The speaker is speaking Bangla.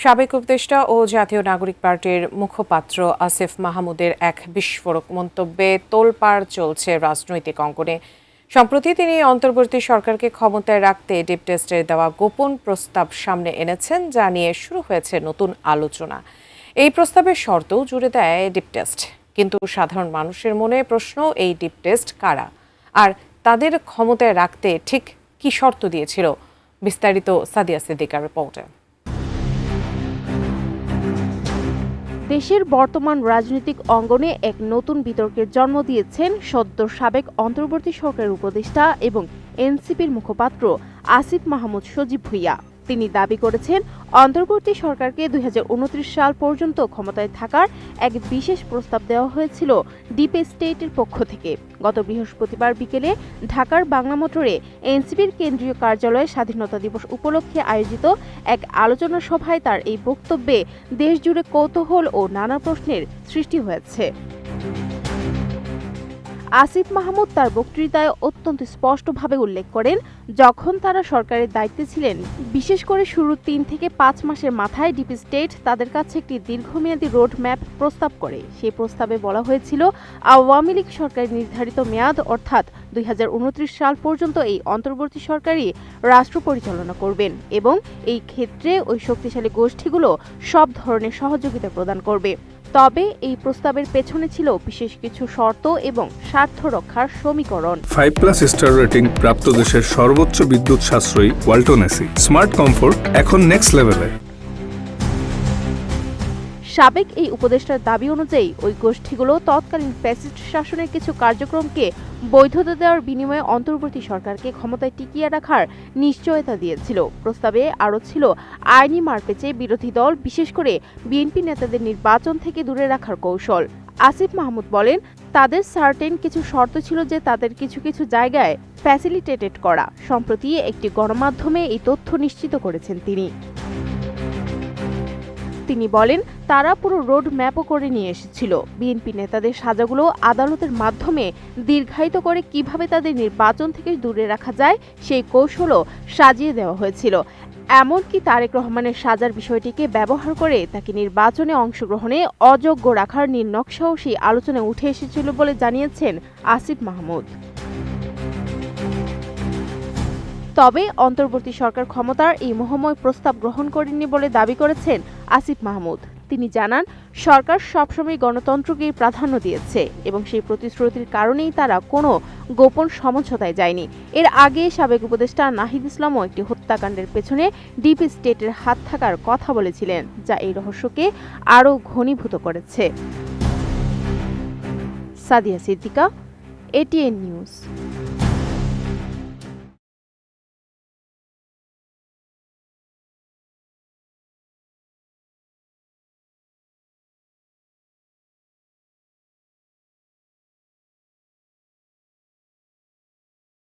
সাবেক উপদেষ্টা ও জাতীয় নাগরিক পার্টির মুখপাত্র আসিফ মাহমুদের এক বিস্ফোরক মন্তব্যে তোলপাড় চলছে রাজনৈতিক অঙ্গনে। সম্প্রতি তিনি অন্তর্বর্তী সরকারকে ক্ষমতায় রাখতে ডিপ টেস্টের দেওয়া গোপন প্রস্তাব সামনে এনেছেন, যা নিয়ে শুরু হয়েছে নতুন আলোচনা। এই প্রস্তাবের শর্তও জুড়ে দেয় ডিপ টেস্ট, কিন্তু সাধারণ মানুষের মনে প্রশ্ন, এই ডিপ টেস্ট কারা আর তাদের ক্ষমতায় রাখতে ঠিক কি শর্ত দিয়েছিল? বিস্তারিত সাদিয়া সিদ্দিকার রিপোর্টে। দেশের বর্তমান রাজনৈতিক অঙ্গনে এক নতুন বিতর্কের জন্ম দিয়েছেন সদ্য সাবেক অন্তর্বর্তী সরকারের উপদেষ্টা এবং এনসিপির মুখপাত্র আসিফ মাহমুদ সজীব ভুঁইয়া। তিনি দাবি করেছেন, অন্তর্বর্তী সরকারকে ২০২৯ সাল পর্যন্ত ক্ষমতায় থাকার এক বিশেষ প্রস্তাব দেওয়া হয়েছিল ডিপ স্টেটের পক্ষ থেকে। গত বৃহস্পতিবার বিকেলে ঢাকার বাংলা মোটরে এনসিপির কেন্দ্রীয় কার্যালয়ে স্বাধীনতা দিবস উপলক্ষে আয়োজিত এক আলোচনা সভায় তার এই বক্তব্যে দেশজুড়ে কৌতূহল ও নানা প্রশ্নের সৃষ্টি হয়েছে। আসিফ মাহমুদ তার বক্তৃতায় অত্যন্ত স্পষ্টভাবে উল্লেখ করেন, যখন তারা সরকারের দায়িত্বে ছিলেন, বিশেষ করে শুরুর ৩ থেকে ৫ মাসের মাথায় ডিপ স্টেট তাদের কাছে একটি দীর্ঘমেয়াদী রোড ম্যাপ প্রস্তাব করে। সেই প্রস্তাবে বলা হয়েছিল, আওয়ামী লীগ সরকারের নির্ধারিত মেয়াদ অর্থাৎ ২০২৯ সাল পর্যন্ত এই অন্তর্বর্তী সরকারই রাষ্ট্র পরিচালনা করবেন এবং এই ক্ষেত্রে ওই শক্তিশালী গোষ্ঠীগুলো সব ধরনের সহযোগিতা প্রদান করবে। তবে এই প্রস্তাবের পেছনে ছিল বিশেষ কিছু শর্ত এবং স্বার্থ রক্ষার সমীকরণ। 5+ স্টার রেটিং প্রাপ্ত দেশের সর্বোচ্চ বিদ্যুৎ সাশ্রয়ী ওয়ালটন এসি স্মার্ট কমফোর্ট এখন নেক্সট লেভেলে। সাবেক এই উপদেষ্টার দাবি অনুযায়ী ওই গোষ্ঠীগুলো তৎকালীন ফ্যাসিস্ট শাসনের কিছু কার্যক্রমকে বৈধতা দেওয়ার বিনিময়ে অন্তর্বর্তী সরকারকে ক্ষমতায় টিকিয়ে রাখার নিশ্চয়তা দিয়েছিল। প্রস্তাবে আরও ছিল আইনি মারপেচে বিরোধী দল, বিশেষ করে বিএনপি নেতাদের নির্বাচন থেকে দূরে রাখার কৌশল। আসিফ মাহমুদ বলেন, তাদের সার্টেন কিছু শর্ত ছিল যে তাদের কিছু কিছু জায়গায় ফ্যাসিলিটেটেড করা। সম্প্রতি একটি গণমাধ্যমে এই তথ্য নিশ্চিত করেছেন তিনি বলেন, তারা পুরো রোড ম্যাপও করে নিয়ে এসেছিল। বিএনপি নেতাদের সাজাগুলো আদালতের মাধ্যমে দীর্ঘায়িত করে কিভাবে তাদের নির্বাচন থেকে দূরে রাখা যায় সেই কৌশলও সাজিয়ে দেওয়া হয়েছিল। এমনকি তারেক রহমানের সাজার বিষয়টিকে ব্যবহার করে তাকে নির্বাচনে অংশগ্রহণে অযোগ্য রাখার নীলনকশাও সেই আলোচনায় উঠে এসেছিল বলে জানিয়েছেন আসিফ মাহমুদ। তবে অন্তর্বর্তী সরকার ক্ষমতার এই মোহময় প্রস্তাব গ্রহণ করেননি বলে দাবি করেছেন আসিফ মাহমুদ। তিনি জানান, সরকার সবসময় গণতন্ত্রকেই প্রাধান্য দিয়েছে এবং সেই প্রতিশ্রুতির কারণেই তারা কোনো গোপন সমঝোতায় যায়নি। এর আগে সাবেক উপদেষ্টা নাহিদ ইসলামও একটি হত্যাকাণ্ডের পেছনে ডিপ স্টেটের হাত থাকার কথা বলেছিলেন, যা এই রহস্যকে আরও ঘনীভূত করেছে। সাদিয়া সিদ্দিকা, এটিএন নিউজ।